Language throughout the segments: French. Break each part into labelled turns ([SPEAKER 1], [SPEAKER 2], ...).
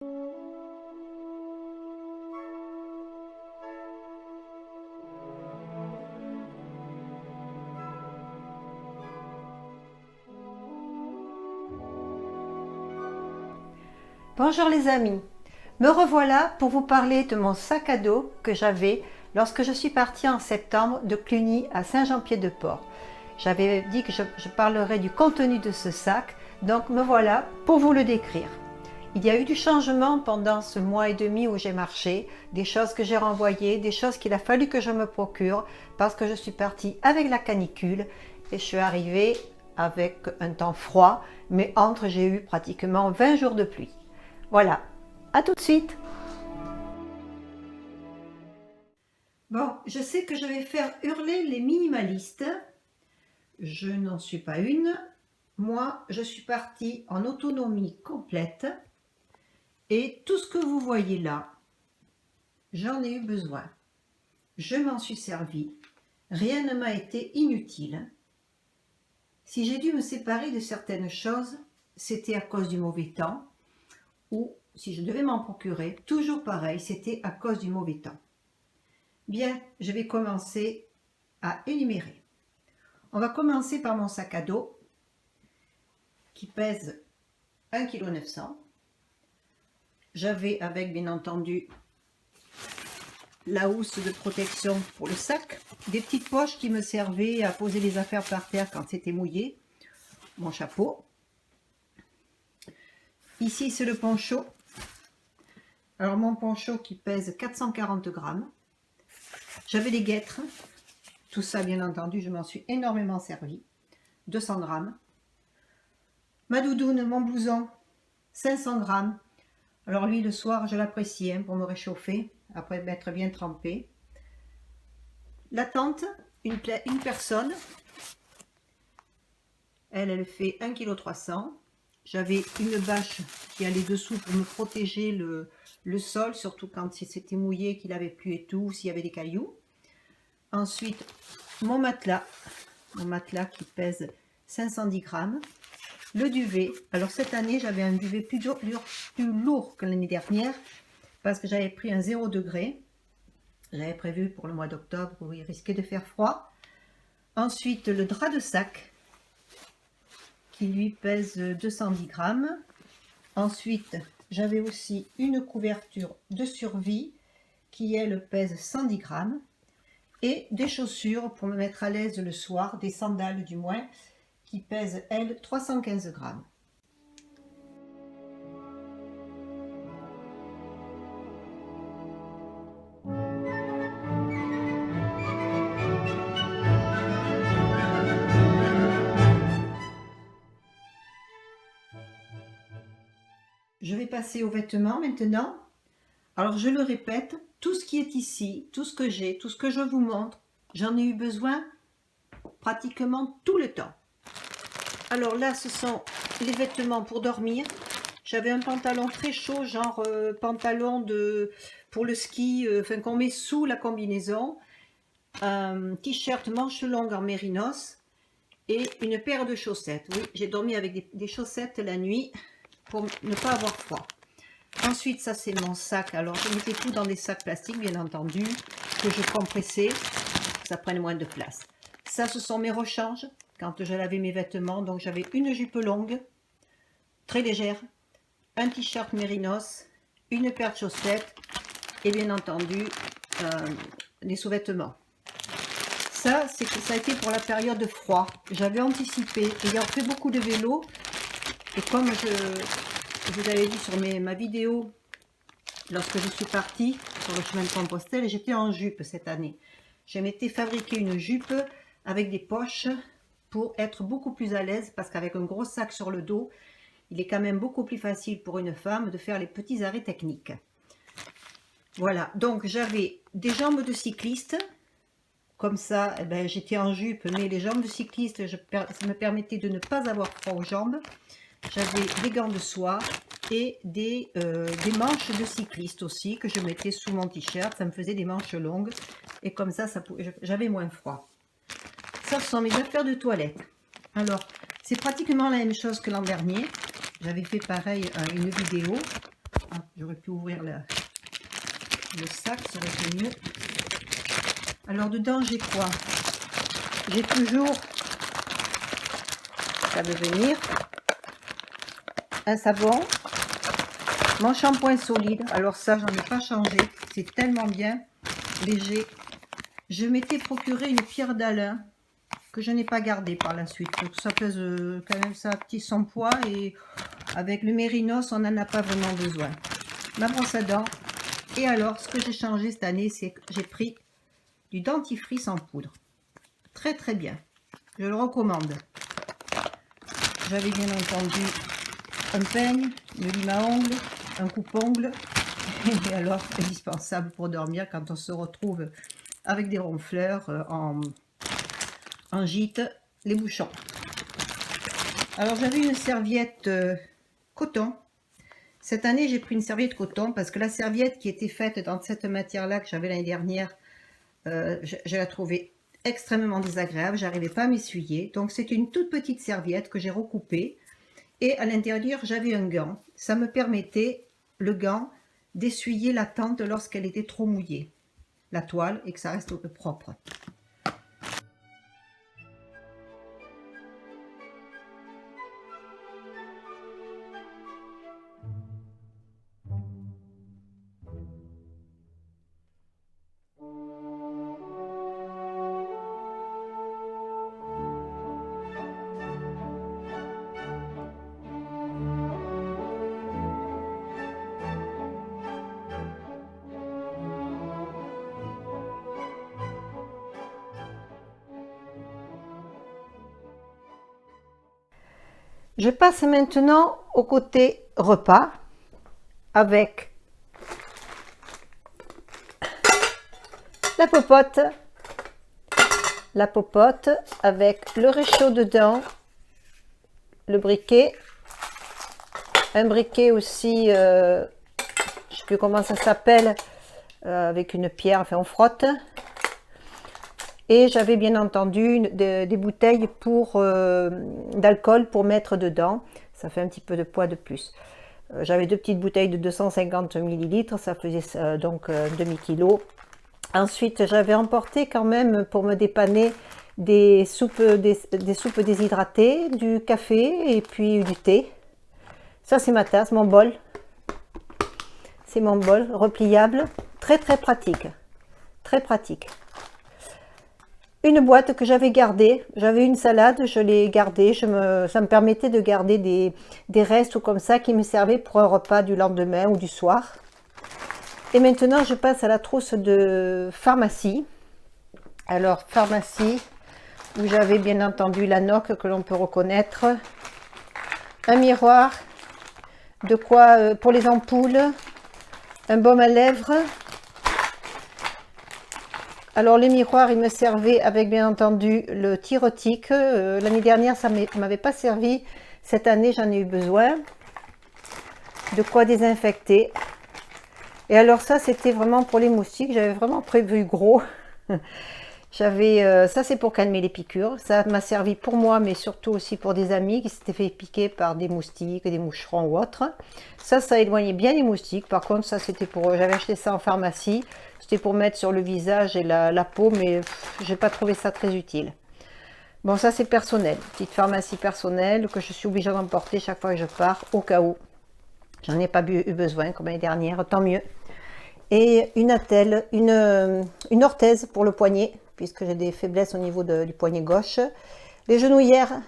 [SPEAKER 1] Bonjour les amis, me revoilà pour vous parler de mon sac à dos que j'avais lorsque je suis partie en septembre de Cluny à Saint-Jean-Pied-de-Port. J'avais dit que je parlerais du contenu de ce sac, donc me voilà pour vous le décrire. Il y a eu du changement pendant ce mois et demi où j'ai marché, des choses que j'ai renvoyées, des choses qu'il a fallu que je me procure parce que je suis partie avec la canicule et je suis arrivée avec un temps froid, mais entre j'ai eu pratiquement 20 jours de pluie. Voilà, à tout de suite. Bon, je sais que je vais faire hurler les minimalistes. Je n'en suis pas une. Moi, je suis partie en autonomie complète. Et tout ce que vous voyez là, j'en ai eu besoin. Je m'en suis servi. Rien ne m'a été inutile. Si j'ai dû me séparer de certaines choses, c'était à cause du mauvais temps. Ou si je devais m'en procurer, toujours pareil, c'était à cause du mauvais temps. Bien, je vais commencer à énumérer. On va commencer par mon sac à dos qui pèse 1,9 kg. J'avais avec bien entendu la housse de protection pour le sac, des petites poches qui me servaient à poser les affaires par terre quand c'était mouillé, mon chapeau. Ici, c'est le poncho. Alors, mon poncho qui pèse 440 grammes. J'avais des guêtres. Tout ça, bien entendu, je m'en suis énormément servi. 200 grammes. Ma doudoune, mon blouson, 500 grammes. Alors, lui, le soir, je l'apprécie pour me réchauffer, après m'être bien trempée. La tente, une personne. Elle fait 1,3 kg. J'avais une bâche qui allait dessous pour me protéger le sol, surtout quand c'était mouillé, qu'il avait plu et tout, s'il y avait des cailloux. Ensuite, mon matelas qui pèse 510 grammes. Le duvet. Alors cette année, j'avais un duvet plus lourd que l'année dernière parce que j'avais pris un 0 degré. J'avais prévu pour le mois d'octobre où il risquait de faire froid. Ensuite, le drap de sac qui lui pèse 210 grammes. Ensuite, j'avais aussi une couverture de survie qui, elle, pèse 110 grammes. Et des chaussures pour me mettre à l'aise le soir, des sandales du moins, qui pèsent, elles, 315 grammes. Je vais passer aux vêtements maintenant. Alors je le répète, tout ce qui est ici, tout ce que j'ai, tout ce que je vous montre, j'en ai eu besoin pratiquement tout le temps. Alors là, ce sont les vêtements pour dormir. J'avais un pantalon très chaud, genre pantalon pour le ski, enfin qu'on met sous la combinaison. Un t-shirt manche longue en mérinos et une paire de chaussettes. Oui, j'ai dormi avec des chaussettes la nuit pour ne pas avoir froid. Ensuite, ça c'est mon sac. Alors, je mettais tout dans des sacs plastiques, bien entendu, que je compressais, que ça prenne moins de place. Ça, ce sont mes rechanges, quand je lavais mes vêtements. Donc, j'avais une jupe longue, très légère, un t-shirt mérinos, une paire de chaussettes et bien entendu, des sous-vêtements. Ça a été pour la période de froid. J'avais anticipé, ayant fait beaucoup de vélo, et comme je vous avais dit sur ma vidéo, lorsque je suis partie sur le chemin de Compostelle, j'étais en jupe cette année. Je m'étais fabriqué une jupe avec des poches pour être beaucoup plus à l'aise, parce qu'avec un gros sac sur le dos, il est quand même beaucoup plus facile pour une femme de faire les petits arrêts techniques. Voilà, donc j'avais des jambes de cycliste. Comme ça, eh ben, j'étais en jupe, mais les jambes de cycliste, ça me permettait de ne pas avoir froid aux jambes. J'avais des gants de soie et des manches de cycliste aussi que je mettais sous mon t-shirt. Ça me faisait des manches longues et comme ça, j'avais moins froid. Ça, ce sont mes affaires de toilette. Alors, c'est pratiquement la même chose que l'an dernier. J'avais fait pareil une vidéo J'aurais pu ouvrir le sac, ça aurait été mieux. Alors dedans j'ai quoi? J'ai toujours, ça veut venir, un savon, mon shampoing solide. Alors ça, j'en ai pas changé, c'est tellement bien, léger. Je m'étais procuré une pierre d'Alain que je n'ai pas gardée par la suite. Donc ça pèse quand même ça petit son poids et avec le Mérinos, on n'en a pas vraiment besoin. Ma brosse à dents. Et alors, ce que j'ai changé cette année, c'est que j'ai pris du dentifrice en poudre. Très très bien. Je le recommande. J'avais bien entendu un peigne, une lime à ongles, un coupe-ongles. Et alors, indispensable pour dormir quand on se retrouve avec des ronfleurs en gîte, les bouchons. Alors, j'avais une serviette coton. Cette année, j'ai pris une serviette coton parce que la serviette qui était faite dans cette matière-là que j'avais l'année dernière, je la trouvais extrêmement désagréable. J'arrivais pas à m'essuyer. Donc, c'est une toute petite serviette que j'ai recoupée. Et à l'intérieur, j'avais un gant. Ça me permettait, le gant, d'essuyer la tente lorsqu'elle était trop mouillée, la toile, et que ça reste propre. Je passe maintenant au côté repas avec la popote avec le réchaud dedans, le briquet, un briquet aussi, je ne sais plus comment ça s'appelle, avec une pierre, enfin on frotte. Et j'avais bien entendu des bouteilles d'alcool pour mettre dedans. Ça fait un petit peu de poids de plus. J'avais deux petites bouteilles de 250 ml, ça faisait donc un demi-kilo. Ensuite, j'avais emporté quand même pour me dépanner des soupes déshydratées, du café et puis du thé. Ça, c'est ma tasse, mon bol. C'est mon bol repliable. Très, très pratique. Très pratique. Une boîte que j'avais gardée, j'avais une salade, je l'ai gardée, ça me permettait de garder des restes ou comme ça qui me servaient pour un repas du lendemain ou du soir. Et maintenant je passe à la trousse de pharmacie. Alors pharmacie, où j'avais bien entendu la noque que l'on peut reconnaître, un miroir, de quoi pour les ampoules, un baume à lèvres. Alors les miroirs, ils me servaient avec bien entendu le Tyrotique. L'année dernière, ça ne m'avait pas servi. Cette année, j'en ai eu besoin. De quoi désinfecter. Et alors ça, c'était vraiment pour les moustiques. J'avais vraiment prévu gros. Ça c'est pour calmer les piqûres. Ça m'a servi pour moi, mais surtout aussi pour des amis qui s'étaient fait piquer par des moustiques, des moucherons ou autres. Ça éloignait bien les moustiques. Par contre, ça c'était pour... J'avais acheté ça en pharmacie. C'était pour mettre sur le visage et la peau, mais j'ai pas trouvé ça très utile. Bon, ça c'est personnel. Petite pharmacie personnelle que je suis obligée d'emporter chaque fois que je pars, au cas où. J'en ai pas eu besoin comme l'année dernière, tant mieux. Et une attelle, une orthèse pour le poignet, puisque j'ai des faiblesses au niveau du poignet gauche. Les genouillères,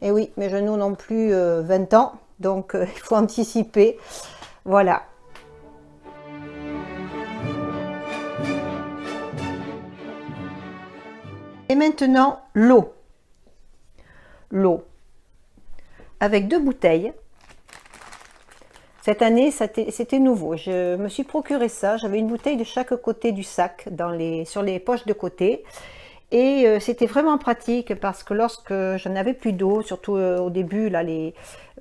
[SPEAKER 1] et oui, mes genoux n'ont plus 20 ans, donc il faut anticiper. Voilà. Et maintenant, l'eau. L'eau. Avec 2 bouteilles. Cette année, c'était nouveau. Je me suis procuré ça. J'avais une bouteille de chaque côté du sac, sur les poches de côté. Et c'était vraiment pratique parce que lorsque je n'avais plus d'eau, surtout au début,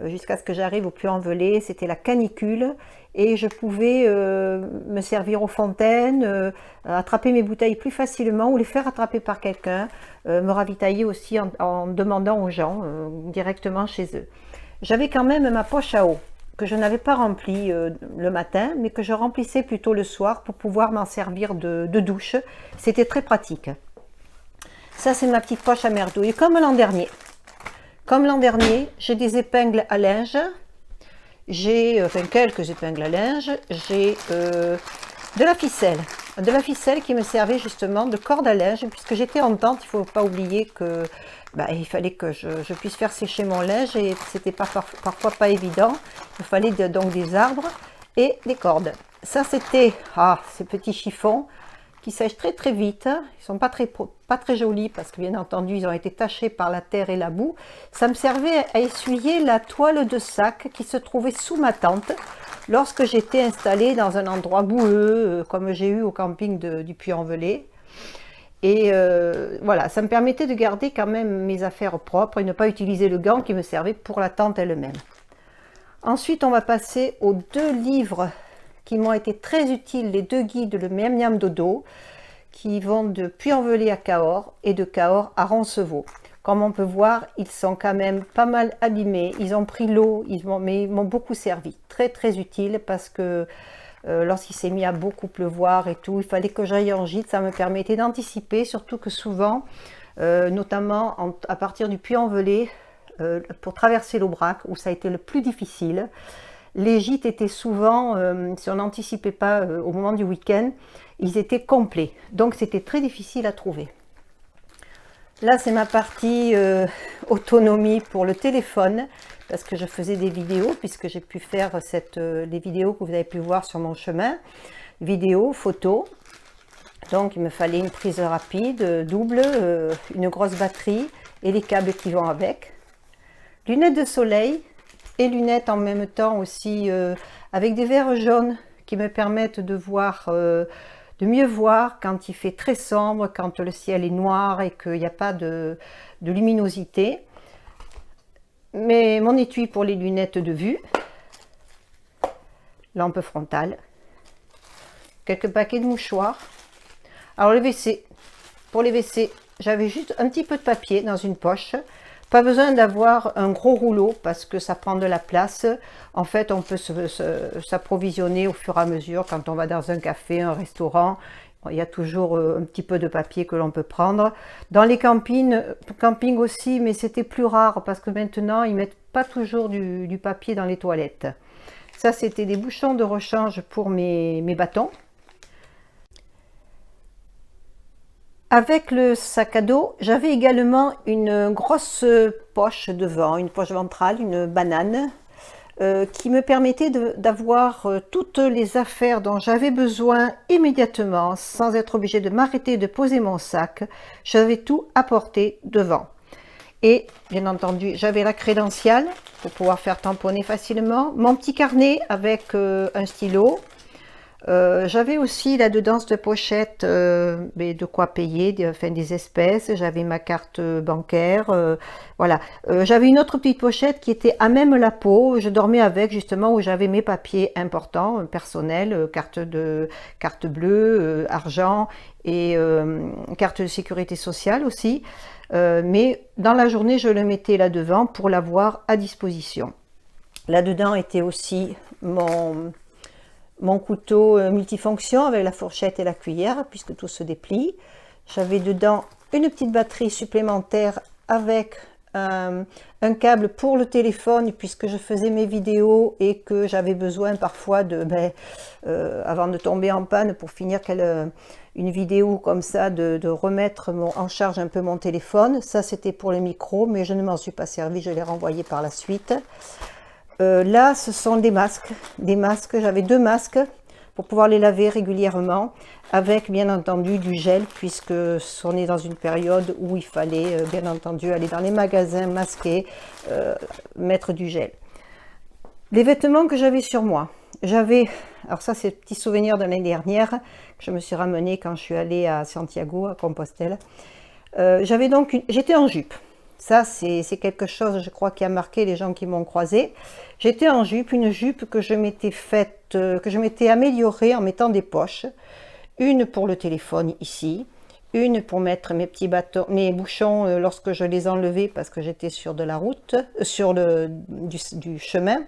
[SPEAKER 1] jusqu'à ce que j'arrive au Puy-en-Velay, c'était la canicule. Et je pouvais me servir aux fontaines, attraper mes bouteilles plus facilement ou les faire attraper par quelqu'un, me ravitailler aussi en demandant aux gens directement chez eux. J'avais quand même ma poche à eau. que je n'avais pas rempli le matin, mais que je remplissais plutôt le soir pour pouvoir m'en servir de douche. C'était très pratique. Ça, c'est ma petite poche à merdouille, comme l'an dernier. Comme l'an dernier, j'ai des épingles à linge. J'ai, enfin, quelques épingles à linge. J'ai de la ficelle. De la ficelle qui me servait justement de corde à linge, puisque j'étais en tente. Il ne faut pas oublier que il fallait que je puisse faire sécher mon linge et c'était parfois pas évident. Il fallait donc des arbres et des cordes. Ça, c'était ces petits chiffons qui sèchent très très vite. Ils sont pas très jolis parce que bien entendu ils ont été tachés par la terre et la boue. Ça me servait à essuyer la toile de sac qui se trouvait sous ma tente lorsque j'étais installée dans un endroit boueux comme j'ai eu au camping du Puy-en-Velay. Et voilà, ça me permettait de garder quand même mes affaires propres et ne pas utiliser le gant qui me servait pour la tente elle-même. Ensuite, on va passer aux 2 livres qui m'ont été très utiles, les 2 guides, le Miam Miam Dodo, qui vont de Puy-en-Velay à Cahors et de Cahors à Roncevaux. Comme on peut voir, ils sont quand même pas mal abîmés, ils ont pris l'eau, mais ils m'ont beaucoup servi. Très très utile parce que lorsqu'il s'est mis à beaucoup pleuvoir et tout, il fallait que j'aille en gîte, ça me permettait d'anticiper, surtout que souvent, notamment à partir du Puy-en-Velay, pour traverser l'Aubrac, où ça a été le plus difficile, les gîtes étaient souvent, si on n'anticipait pas au moment du week-end, ils étaient complets. Donc c'était très difficile à trouver. Là, c'est ma partie autonomie pour le téléphone, parce que je faisais des vidéos, puisque j'ai pu faire les vidéos que vous avez pu voir sur mon chemin. Vidéos, photos. Donc il me fallait une prise rapide, double, une grosse batterie et les câbles qui vont avec. Lunettes de soleil et lunettes en même temps aussi avec des verres jaunes qui me permettent de voir, de mieux voir quand il fait très sombre, quand le ciel est noir et qu'il n'y a pas de luminosité. Mais mon étui pour les lunettes de vue, lampe frontale, quelques paquets de mouchoirs. Alors le WC, pour les WC, j'avais juste un petit peu de papier dans une poche. Pas besoin d'avoir un gros rouleau parce que ça prend de la place. En fait, on peut s'approvisionner au fur et à mesure quand on va dans un café, un restaurant. Il y a toujours un petit peu de papier que l'on peut prendre. Dans les campings aussi, mais c'était plus rare parce que maintenant, ils ne mettent pas toujours du papier dans les toilettes. Ça, c'était des bouchons de rechange pour mes bâtons. Avec le sac à dos, j'avais également une grosse poche devant, une poche ventrale, une banane, qui me permettait d'avoir toutes les affaires dont j'avais besoin immédiatement, sans être obligée de m'arrêter de poser mon sac. J'avais tout à portée devant. Et bien entendu, j'avais la crédentiale pour pouvoir faire tamponner facilement, mon petit carnet avec un stylo. J'avais aussi là-dedans cette pochette de quoi payer, des espèces. J'avais ma carte bancaire, voilà. J'avais une autre petite pochette qui était à même la peau. Je dormais avec justement où j'avais mes papiers importants, personnels, carte bleue, argent et carte de sécurité sociale aussi. Mais dans la journée, je le mettais là-devant pour l'avoir à disposition. Là-dedans était aussi mon couteau multifonction avec la fourchette et la cuillère, puisque tout se déplie. J'avais dedans une petite batterie supplémentaire avec un câble pour le téléphone, puisque je faisais mes vidéos et que j'avais besoin parfois avant de tomber en panne pour finir une vidéo comme ça, de remettre en charge un peu mon téléphone. Ça, c'était pour le micro, mais je ne m'en suis pas servi, je l'ai renvoyé par la suite. Là, ce sont des masques. J'avais 2 masques pour pouvoir les laver régulièrement avec bien entendu du gel, puisque on est dans une période où il fallait bien entendu aller dans les magasins masqués, mettre du gel. Les vêtements que j'avais sur moi. Alors ça c'est un petit souvenir de l'année dernière que je me suis ramené quand je suis allée à Santiago, à Compostelle. J'étais en jupe. Ça, c'est quelque chose, je crois, qui a marqué les gens qui m'ont croisée. J'étais en jupe, une jupe que je m'étais améliorée en mettant des poches. Une pour le téléphone ici, une pour mettre mes bouchons lorsque je les enlevais parce que j'étais sur de la route, du chemin.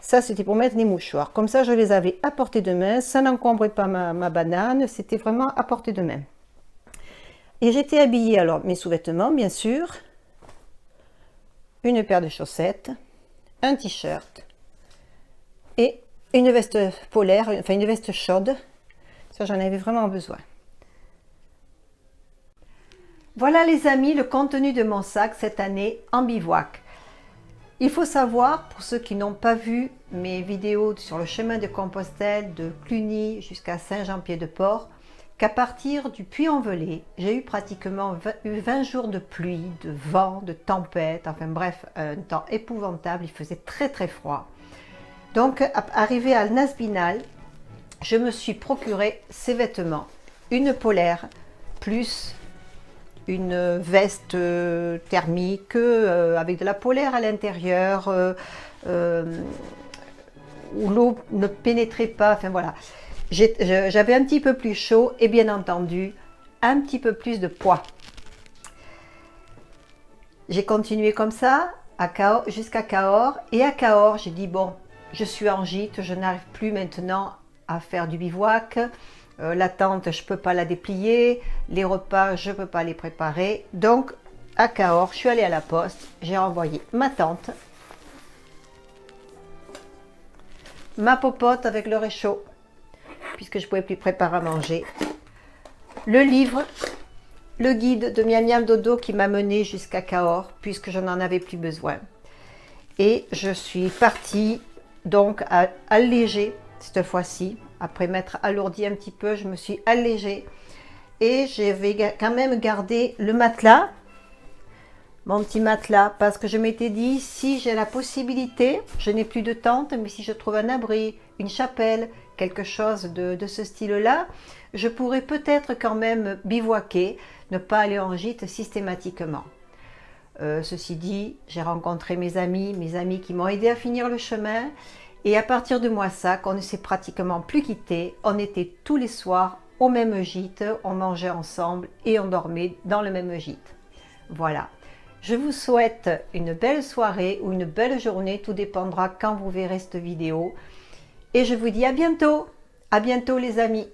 [SPEAKER 1] Ça, c'était pour mettre les mouchoirs. Comme ça, je les avais à portée de main. Ça n'encombrait pas ma banane. C'était vraiment à portée de main. Et j'étais habillée, alors, mes sous-vêtements, bien sûr. Une paire de chaussettes. Un t-shirt. Et une veste polaire, enfin une veste chaude. Ça, j'en avais vraiment besoin. Voilà les amis, le contenu de mon sac cette année en bivouac. Il faut savoir, pour ceux qui n'ont pas vu mes vidéos sur le chemin de Compostelle de Cluny jusqu'à Saint-Jean-Pied-de-Port, qu'à partir du Puy-en-Velay, j'ai eu pratiquement 20 jours de pluie, de vent, de tempête, enfin bref, un temps épouvantable, il faisait très très froid. Donc, arrivé à Nasbinal, je me suis procuré ces vêtements, une polaire plus une veste thermique avec de la polaire à l'intérieur où l'eau ne pénétrait pas, enfin voilà. J'avais un petit peu plus chaud et bien entendu un petit peu plus de poids. J'ai continué comme ça jusqu'à Cahors, et à Cahors j'ai dit bon, je suis en gîte, je n'arrive plus maintenant à faire du bivouac. La tente, je ne peux pas la déplier, les repas, je ne peux pas les préparer. Donc, à Cahors, je suis allée à la poste, j'ai renvoyé ma tente, ma popote avec le réchaud, puisque je ne pouvais plus préparer à manger, le livre, le guide de Miam Miam Dodo qui m'a mené jusqu'à Cahors, puisque je n'en avais plus besoin. Et je suis partie donc à alléger cette fois-ci. Après m'être alourdi un petit peu, je me suis allégée et j'avais quand même gardé le matelas, mon petit matelas, parce que je m'étais dit, si j'ai la possibilité, je n'ai plus de tente, mais si je trouve un abri, une chapelle, quelque chose de ce style-là, je pourrais peut-être quand même bivouaquer, ne pas aller en gîte systématiquement. Ceci dit, j'ai rencontré mes amis qui m'ont aidé à finir le chemin. Et à partir de Moissac, on ne s'est pratiquement plus quitté. On était tous les soirs au même gîte, on mangeait ensemble et on dormait dans le même gîte. Voilà. Je vous souhaite une belle soirée ou une belle journée, tout dépendra quand vous verrez cette vidéo. Et je vous dis à bientôt les amis.